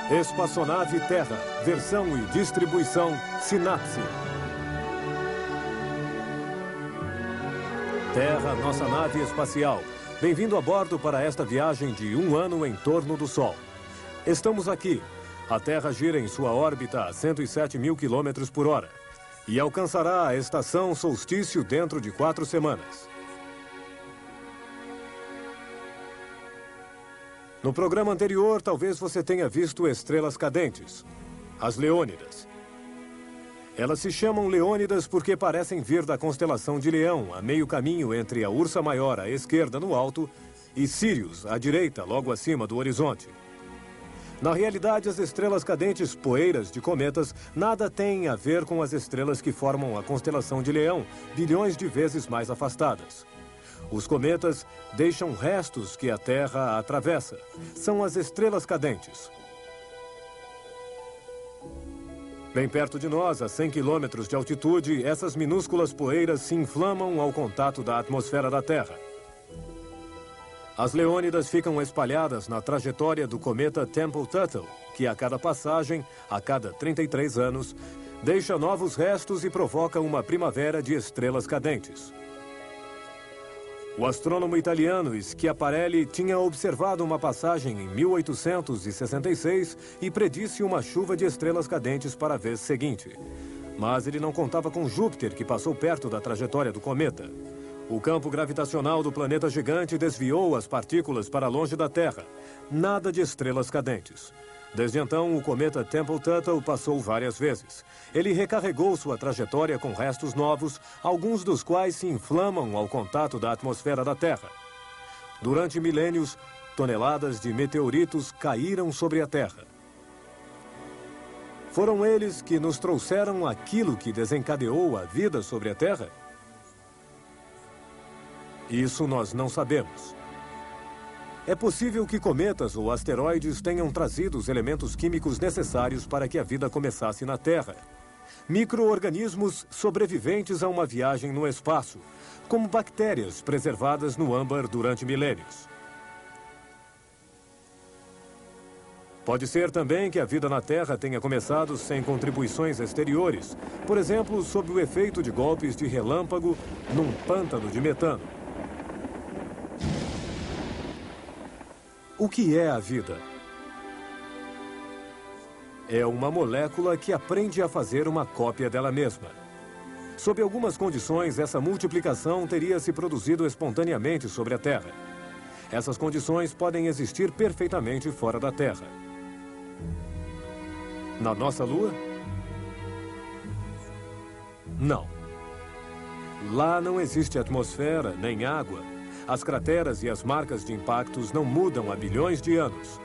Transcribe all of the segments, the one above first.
Espaçonave Terra, versão e distribuição Sinapse. Terra, nossa nave espacial. Bem-vindo a bordo para esta viagem de 1 ano em torno do Sol. Estamos aqui. A Terra gira em sua órbita a 107 mil quilômetros por hora e alcançará a estação solstício dentro de 4 semanas. No programa anterior, talvez você tenha visto estrelas cadentes, as Leônidas. Elas se chamam Leônidas porque parecem vir da constelação de Leão, a meio caminho entre a Ursa Maior à esquerda no alto e Sírius à direita, logo acima do horizonte. Na realidade, as estrelas cadentes poeiras de cometas nada têm a ver com as estrelas que formam a constelação de Leão, bilhões de vezes mais afastadas. Os cometas deixam restos que a Terra atravessa. São as estrelas cadentes. Bem perto de nós, a 100 quilômetros de altitude, essas minúsculas poeiras se inflamam ao contato da atmosfera da Terra. As Leônidas ficam espalhadas na trajetória do cometa Tempel-Tuttle, que a cada passagem, a cada 33 anos, deixa novos restos e provoca uma primavera de estrelas cadentes. O astrônomo italiano Schiaparelli tinha observado uma passagem em 1866 e predisse uma chuva de estrelas cadentes para a vez seguinte. Mas ele não contava com Júpiter, que passou perto da trajetória do cometa. O campo gravitacional do planeta gigante desviou as partículas para longe da Terra. Nada de estrelas cadentes. Desde então, o cometa Tempel-Tuttle passou várias vezes. Ele recarregou sua trajetória com restos novos, alguns dos quais se inflamam ao contato da atmosfera da Terra. Durante milênios, toneladas de meteoritos caíram sobre a Terra. Foram eles que nos trouxeram aquilo que desencadeou a vida sobre a Terra? Isso nós não sabemos. É possível que cometas ou asteroides tenham trazido os elementos químicos necessários para que a vida começasse na Terra. Micro-organismos sobreviventes a uma viagem no espaço, como bactérias preservadas no âmbar durante milênios. Pode ser também que a vida na Terra tenha começado sem contribuições exteriores, por exemplo, sob o efeito de golpes de relâmpago num pântano de metano. O que é a vida? É uma molécula que aprende a fazer uma cópia dela mesma. Sob algumas condições, essa multiplicação teria se produzido espontaneamente sobre a Terra. Essas condições podem existir perfeitamente fora da Terra. Na nossa Lua? Não. Lá não existe atmosfera nem água. As crateras e as marcas de impactos não mudam há bilhões de anos.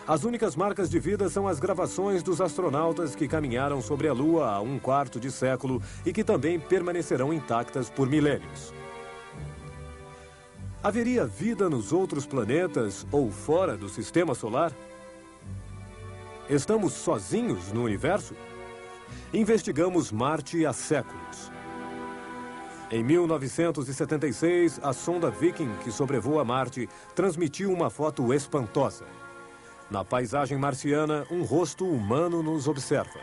As únicas marcas de vida são as gravações dos astronautas que caminharam sobre a Lua há 1/4 de século e que também permanecerão intactas por milênios. Haveria vida nos outros planetas ou fora do sistema solar? Estamos sozinhos no universo? Investigamos Marte há séculos. Em 1976, a sonda Viking, que sobrevoa Marte, transmitiu uma foto espantosa. Na paisagem marciana, um rosto humano nos observa.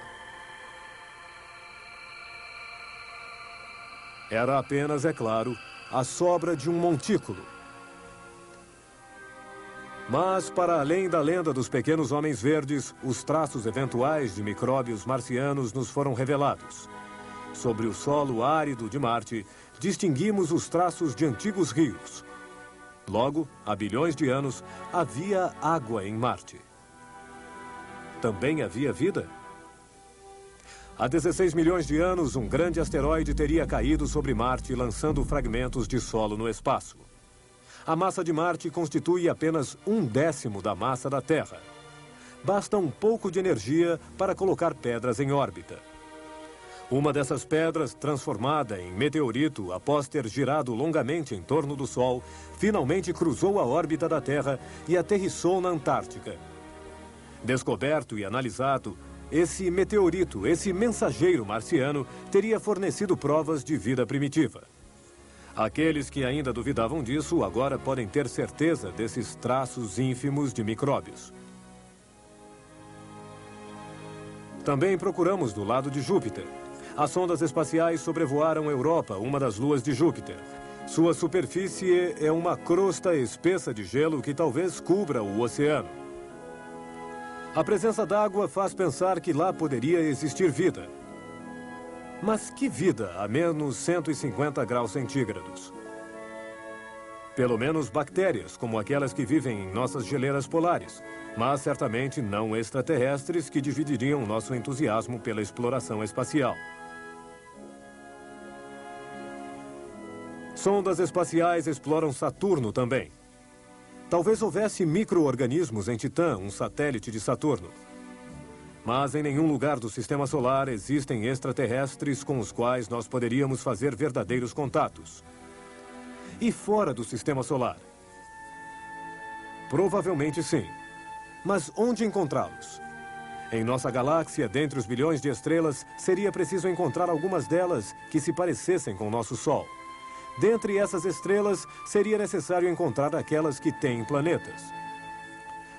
Era apenas, é claro, a sobra de um montículo. Mas, para além da lenda dos pequenos homens verdes, os traços eventuais de micróbios marcianos nos foram revelados. Sobre o solo árido de Marte, distinguimos os traços de antigos rios. Logo, há bilhões de anos, havia água em Marte. Também havia vida? Há 16 milhões de anos, um grande asteroide teria caído sobre Marte, lançando fragmentos de solo no espaço. A massa de Marte constitui apenas 1/10 da massa da Terra. Basta um pouco de energia para colocar pedras em órbita. Uma dessas pedras, transformada em meteorito após ter girado longamente em torno do Sol, finalmente cruzou a órbita da Terra e aterrissou na Antártica. Descoberto e analisado, esse meteorito, esse mensageiro marciano, teria fornecido provas de vida primitiva. Aqueles que ainda duvidavam disso agora podem ter certeza desses traços ínfimos de micróbios. Também procuramos do lado de Júpiter. As sondas espaciais sobrevoaram Europa, uma das luas de Júpiter. Sua superfície é uma crosta espessa de gelo que talvez cubra o oceano. A presença d'água faz pensar que lá poderia existir vida. Mas que vida a menos 150 graus centígrados? Pelo menos bactérias, como aquelas que vivem em nossas geleiras polares, mas certamente não extraterrestres que dividiriam nosso entusiasmo pela exploração espacial. Sondas espaciais exploram Saturno também. Talvez houvesse micro-organismos em Titã, um satélite de Saturno. Mas em nenhum lugar do Sistema Solar existem extraterrestres com os quais nós poderíamos fazer verdadeiros contatos. E fora do Sistema Solar? Provavelmente sim. Mas onde encontrá-los? Em nossa galáxia, dentre os bilhões de estrelas, seria preciso encontrar algumas delas que se parecessem com nosso Sol. Dentre essas estrelas, seria necessário encontrar aquelas que têm planetas.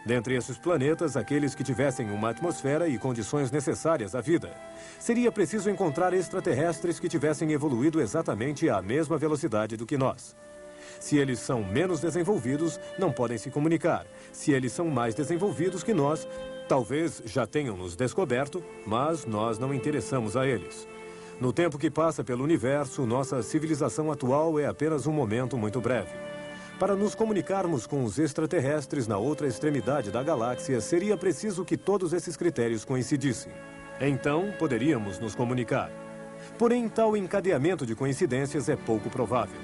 Dentre esses planetas, aqueles que tivessem uma atmosfera e condições necessárias à vida. Seria preciso encontrar extraterrestres que tivessem evoluído exatamente à mesma velocidade do que nós. Se eles são menos desenvolvidos, não podem se comunicar. Se eles são mais desenvolvidos que nós, talvez já tenham nos descoberto, mas nós não interessamos a eles. No tempo que passa pelo universo, nossa civilização atual é apenas um momento muito breve. Para nos comunicarmos com os extraterrestres na outra extremidade da galáxia, seria preciso que todos esses critérios coincidissem. Então, poderíamos nos comunicar. Porém, tal encadeamento de coincidências é pouco provável.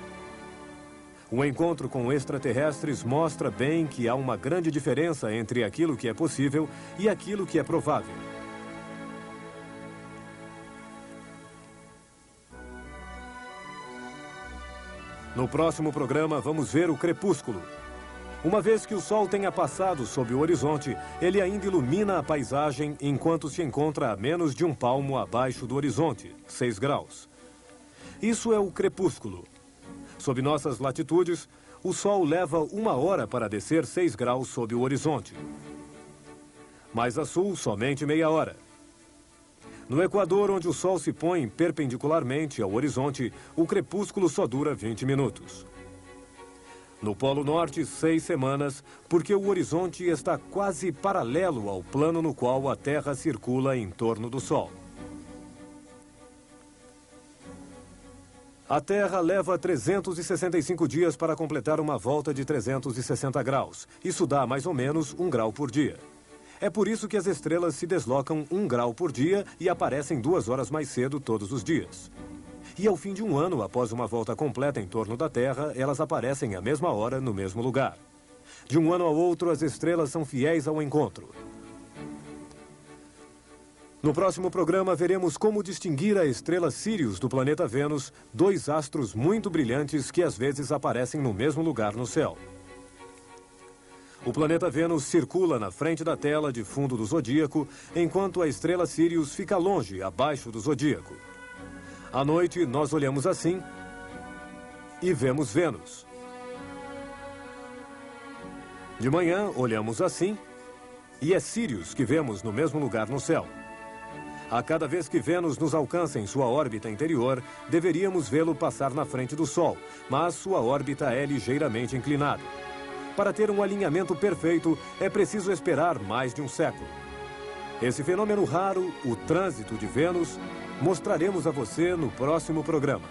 O encontro com extraterrestres mostra bem que há uma grande diferença entre aquilo que é possível e aquilo que é provável. No próximo programa, vamos ver o crepúsculo. Uma vez que o Sol tenha passado sob o horizonte, ele ainda ilumina a paisagem enquanto se encontra a menos de um palmo abaixo do horizonte, 6 graus. Isso é o crepúsculo. Sob nossas latitudes, o Sol leva 1 hora para descer 6 graus sob o horizonte. Mais a sul, somente meia hora. No Equador, onde o Sol se põe perpendicularmente ao horizonte, o crepúsculo só dura 20 minutos. No Polo Norte, 6 semanas, porque o horizonte está quase paralelo ao plano no qual a Terra circula em torno do Sol. A Terra leva 365 dias para completar uma volta de 360 graus. Isso dá mais ou menos 1 grau por dia. É por isso que as estrelas se deslocam 1 grau por dia e aparecem 2 horas mais cedo todos os dias. E ao fim de 1 ano, após uma volta completa em torno da Terra, elas aparecem à mesma hora no mesmo lugar. De um ano ao outro, as estrelas são fiéis ao encontro. No próximo programa, veremos como distinguir a estrela Sirius do planeta Vênus, 2 astros muito brilhantes que às vezes aparecem no mesmo lugar no céu. O planeta Vênus circula na frente da tela de fundo do zodíaco, enquanto a estrela Sirius fica longe, abaixo do zodíaco. À noite, nós olhamos assim e vemos Vênus. De manhã, olhamos assim e é Sirius que vemos no mesmo lugar no céu. A cada vez que Vênus nos alcança em sua órbita interior, deveríamos vê-lo passar na frente do Sol, mas sua órbita é ligeiramente inclinada. Para ter um alinhamento perfeito, é preciso esperar mais de um século. Esse fenômeno raro, o trânsito de Vênus, mostraremos a você no próximo programa.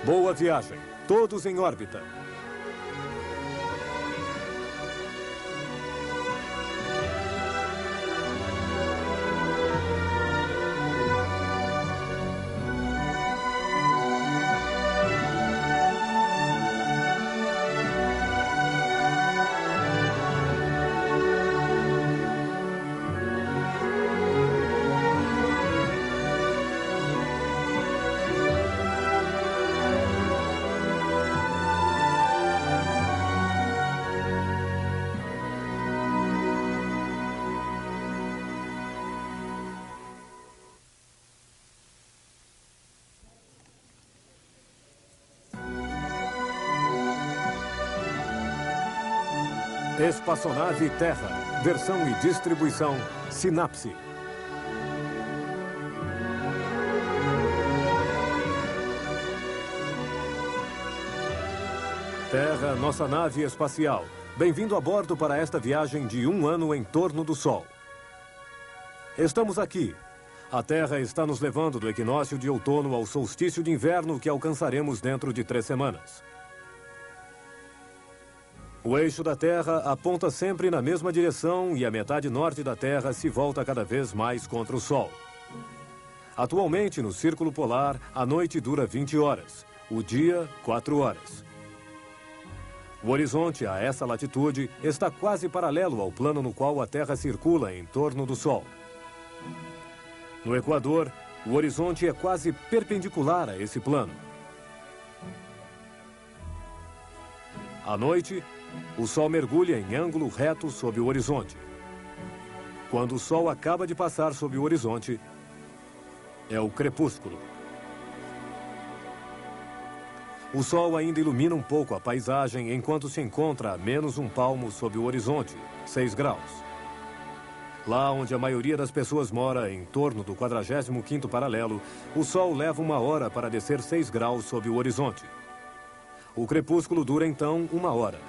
Boa viagem, todos em órbita. Espaçonave Terra, versão e distribuição Sinapse. Terra, nossa nave espacial. Bem-vindo a bordo para esta viagem de 1 ano em torno do Sol. Estamos aqui. A Terra está nos levando do equinócio de outono ao solstício de inverno que alcançaremos dentro de 3 semanas. O eixo da Terra aponta sempre na mesma direção e a metade norte da Terra se volta cada vez mais contra o Sol. Atualmente, no Círculo Polar, a noite dura 20 horas, o dia 4 horas. O horizonte a essa latitude está quase paralelo ao plano no qual a Terra circula em torno do Sol. No Equador, o horizonte é quase perpendicular a esse plano. À noite, o Sol mergulha em ângulo reto sob o horizonte. Quando o Sol acaba de passar sob o horizonte, é o crepúsculo. O Sol ainda ilumina um pouco a paisagem enquanto se encontra a menos um palmo sob o horizonte, 6 graus. Lá onde a maioria das pessoas mora, em torno do 45º paralelo, o Sol leva 1 hora para descer 6 graus sob o horizonte. O crepúsculo dura então 1 hora.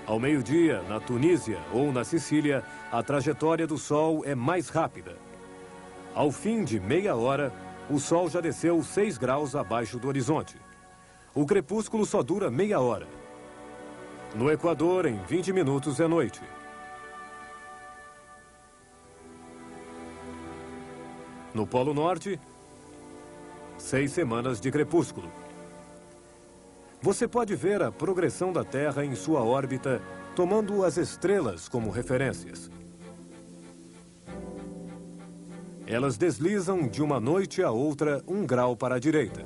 Ao meio-dia, na Tunísia ou na Sicília, a trajetória do Sol é mais rápida. Ao fim de meia hora, o Sol já desceu 6 graus abaixo do horizonte. O crepúsculo só dura meia hora. No Equador, em 20 minutos é noite. No Polo Norte, 6 semanas de crepúsculo. Você pode ver a progressão da Terra em sua órbita, tomando as estrelas como referências. Elas deslizam de uma noite a outra 1 grau para a direita.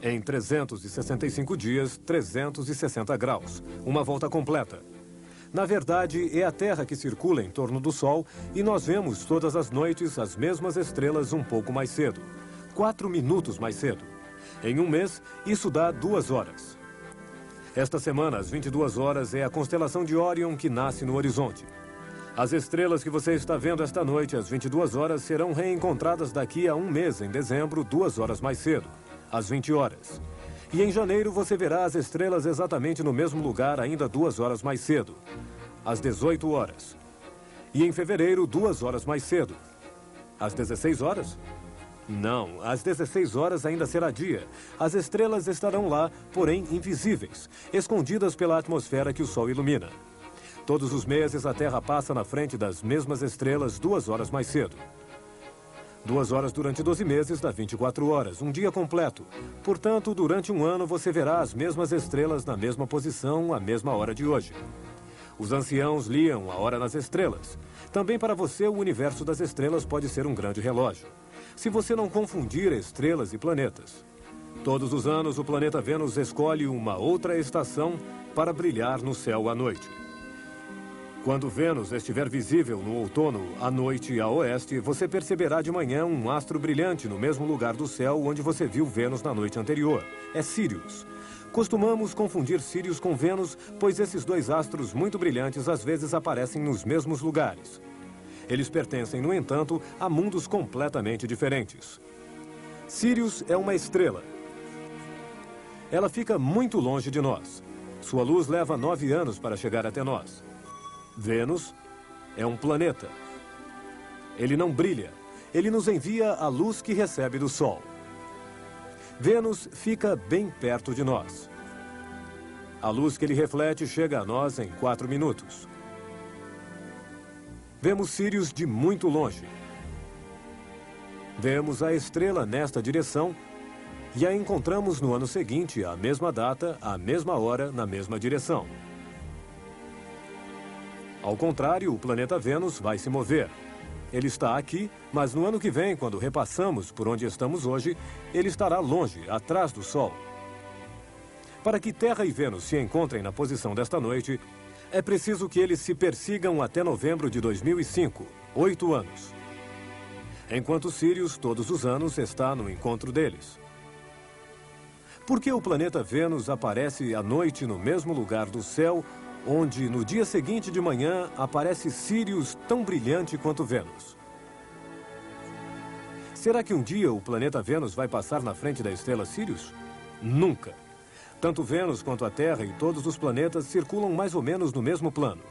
Em 365 dias, 360 graus. Uma volta completa. Na verdade, é a Terra que circula em torno do Sol e nós vemos todas as noites as mesmas estrelas um pouco mais cedo. 4 minutos mais cedo. Em 1 mês, isso dá 2 horas. Esta semana, às 22 horas, é a constelação de Órion que nasce no horizonte. As estrelas que você está vendo esta noite, às 22 horas, serão reencontradas daqui a 1 mês, em dezembro, 2 horas mais cedo, às 20 horas. E em janeiro você verá as estrelas exatamente no mesmo lugar, ainda 2 horas mais cedo, às 18 horas. E em fevereiro, 2 horas mais cedo, às 16 horas? Não, às 16 horas ainda será dia. As estrelas estarão lá, porém invisíveis, escondidas pela atmosfera que o Sol ilumina. Todos os meses a Terra passa na frente das mesmas estrelas 2 horas mais cedo. 2 horas durante 12 meses dá 24 horas, um dia completo. Portanto, durante 1 ano você verá as mesmas estrelas na mesma posição, à mesma hora de hoje. Os anciãos liam a hora nas estrelas. Também para você, o universo das estrelas pode ser um grande relógio. Se você não confundir estrelas e planetas. Todos os anos, o planeta Vênus escolhe uma outra estação para brilhar no céu à noite. Quando Vênus estiver visível no outono, à noite a oeste, você perceberá de manhã um astro brilhante no mesmo lugar do céu onde você viu Vênus na noite anterior. É Sírius. Costumamos confundir Sírius com Vênus, pois esses 2 astros muito brilhantes às vezes aparecem nos mesmos lugares. Eles pertencem, no entanto, a mundos completamente diferentes. Sírius é uma estrela. Ela fica muito longe de nós. Sua luz leva 9 anos para chegar até nós. Vênus é um planeta. Ele não brilha. Ele nos envia a luz que recebe do Sol. Vênus fica bem perto de nós. A luz que ele reflete chega a nós em 4 minutos. Vemos Sírius de muito longe. Vemos a estrela nesta direção e a encontramos no ano seguinte, à mesma data, à mesma hora, na mesma direção. Ao contrário, o planeta Vênus vai se mover. Ele está aqui, mas no ano que vem, quando repassamos por onde estamos hoje, ele estará longe, atrás do Sol. Para que Terra e Vênus se encontrem na posição desta noite, é preciso que eles se persigam até novembro de 2005, 8 anos. Enquanto Sírius, todos os anos, está no encontro deles. Por que o planeta Vênus aparece à noite no mesmo lugar do céu, onde no dia seguinte de manhã aparece Sírius tão brilhante quanto Vênus? Será que um dia o planeta Vênus vai passar na frente da estrela Sírius? Nunca. Tanto Vênus quanto a Terra e todos os planetas circulam mais ou menos no mesmo plano.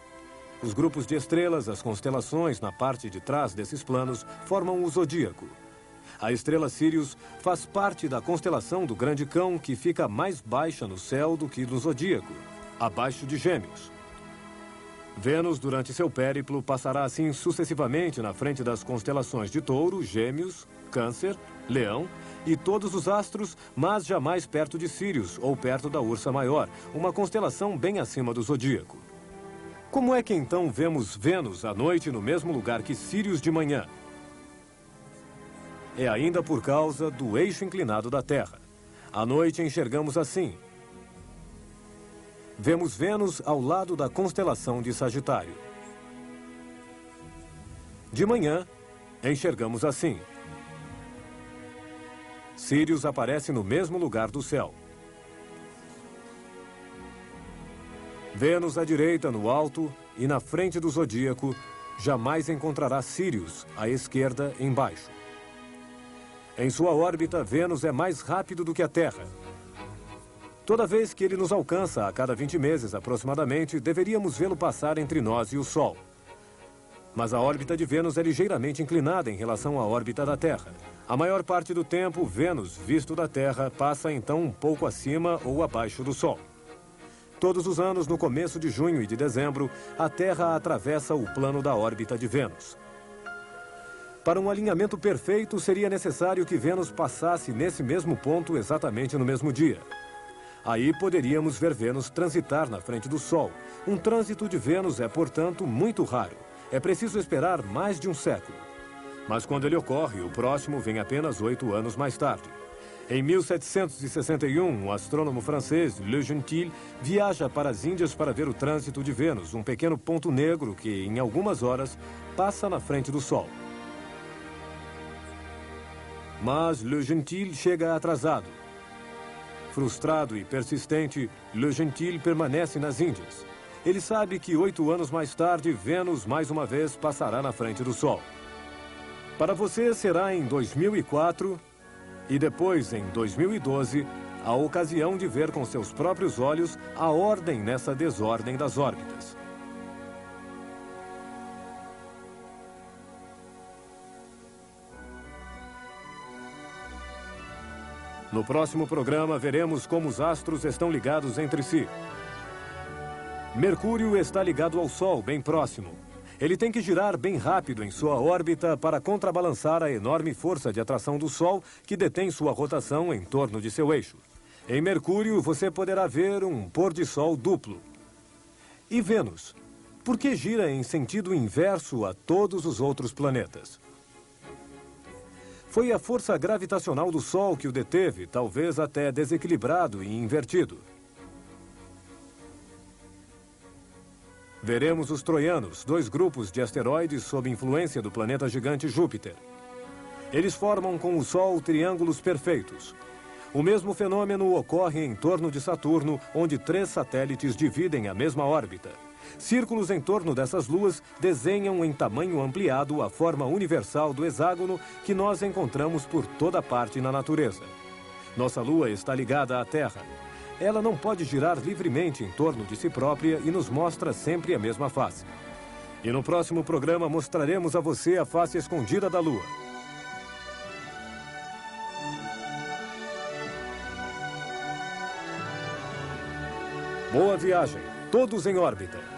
Os grupos de estrelas, as constelações na parte de trás desses planos, formam o zodíaco. A estrela Sírius faz parte da constelação do Grande Cão, que fica mais baixa no céu do que no zodíaco, abaixo de Gêmeos. Vênus, durante seu périplo, passará assim sucessivamente na frente das constelações de Touro, Gêmeos, Câncer, Leão e todos os astros, mas jamais perto de Sírius ou perto da Ursa Maior, uma constelação bem acima do zodíaco. Como é que então vemos Vênus à noite no mesmo lugar que Sírius de manhã? É ainda por causa do eixo inclinado da Terra. À noite enxergamos assim. Vemos Vênus ao lado da constelação de Sagitário. De manhã, enxergamos assim. Sírius aparece no mesmo lugar do céu. Vênus à direita, no alto, e na frente do zodíaco, jamais encontrará Sírius, à esquerda, embaixo. Em sua órbita, Vênus é mais rápido do que a Terra. Toda vez que ele nos alcança, a cada 20 meses aproximadamente, deveríamos vê-lo passar entre nós e o Sol. Mas a órbita de Vênus é ligeiramente inclinada em relação à órbita da Terra. A maior parte do tempo, Vênus, visto da Terra, passa então um pouco acima ou abaixo do Sol. Todos os anos, no começo de junho e de dezembro, a Terra atravessa o plano da órbita de Vênus. Para um alinhamento perfeito, seria necessário que Vênus passasse nesse mesmo ponto exatamente no mesmo dia. Aí poderíamos ver Vênus transitar na frente do Sol. Um trânsito de Vênus é, portanto, muito raro. É preciso esperar mais de um século. Mas quando ele ocorre, o próximo vem apenas 8 anos mais tarde. Em 1761, o astrônomo francês Le Gentil viaja para as Índias para ver o trânsito de Vênus, um pequeno ponto negro que, em algumas horas, passa na frente do Sol. Mas Le Gentil chega atrasado. Frustrado e persistente, Le Gentil permanece nas Índias. Ele sabe que 8 anos mais tarde, Vênus mais uma vez passará na frente do Sol. Para você será em 2004 e depois em 2012 a ocasião de ver com seus próprios olhos a ordem nessa desordem das órbitas. No próximo programa, veremos como os astros estão ligados entre si. Mercúrio está ligado ao Sol, bem próximo. Ele tem que girar bem rápido em sua órbita para contrabalançar a enorme força de atração do Sol, que detém sua rotação em torno de seu eixo. Em Mercúrio, você poderá ver um pôr-de-sol duplo. E Vênus? Por que gira em sentido inverso a todos os outros planetas? Foi a força gravitacional do Sol que o deteve, talvez até desequilibrado e invertido. Veremos os troianos, 2 grupos de asteroides sob influência do planeta gigante Júpiter. Eles formam com o Sol triângulos perfeitos. O mesmo fenômeno ocorre em torno de Saturno, onde 3 satélites dividem a mesma órbita. Círculos em torno dessas luas desenham em tamanho ampliado a forma universal do hexágono que nós encontramos por toda parte na natureza. Nossa Lua está ligada à Terra. Ela não pode girar livremente em torno de si própria e nos mostra sempre a mesma face. E no próximo programa mostraremos a você a face escondida da Lua. Boa viagem, todos em órbita.